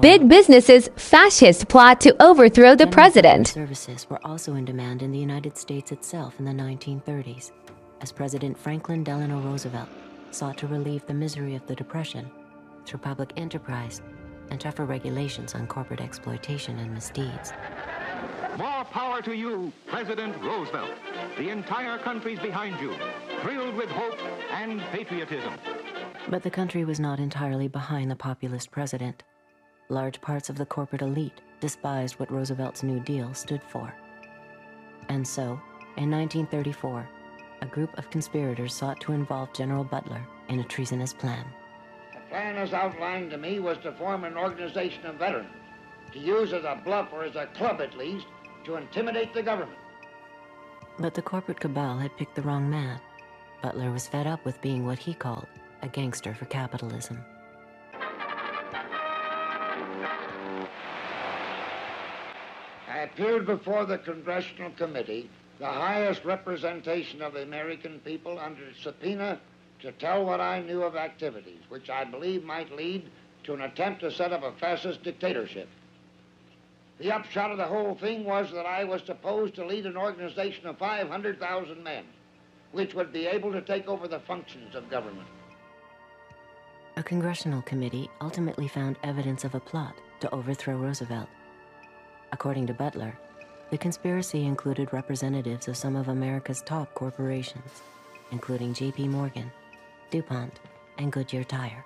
big business's fascist plot to overthrow the president. Services were also in demand in the United States itself in the 1930s, as President Franklin Delano Roosevelt sought to relieve the misery of the Depression through public enterprise and tougher regulations on corporate exploitation and misdeeds. More power to you, President Roosevelt. The entire country's behind you, thrilled with hope and patriotism. But the country was not entirely behind the populist president. Large parts of the corporate elite despised what Roosevelt's New Deal stood for. And so, in 1934, a group of conspirators sought to involve General Butler in a treasonous plan. The plan as outlined to me was to form an organization of veterans, to use as a bluff or as a club at least, to intimidate the government. But the corporate cabal had picked the wrong man. Butler was fed up with being what he called a gangster for capitalism. I appeared before the Congressional Committee, the highest representation of the American people, under subpoena to tell what I knew of activities which I believe might lead to an attempt to set up a fascist dictatorship. The upshot of the whole thing was that I was supposed to lead an organization of 500,000 men, which would be able to take over the functions of government. A congressional committee ultimately found evidence of a plot to overthrow Roosevelt. According to Butler, the conspiracy included representatives of some of America's top corporations, including J.P. Morgan, DuPont, and Goodyear Tire.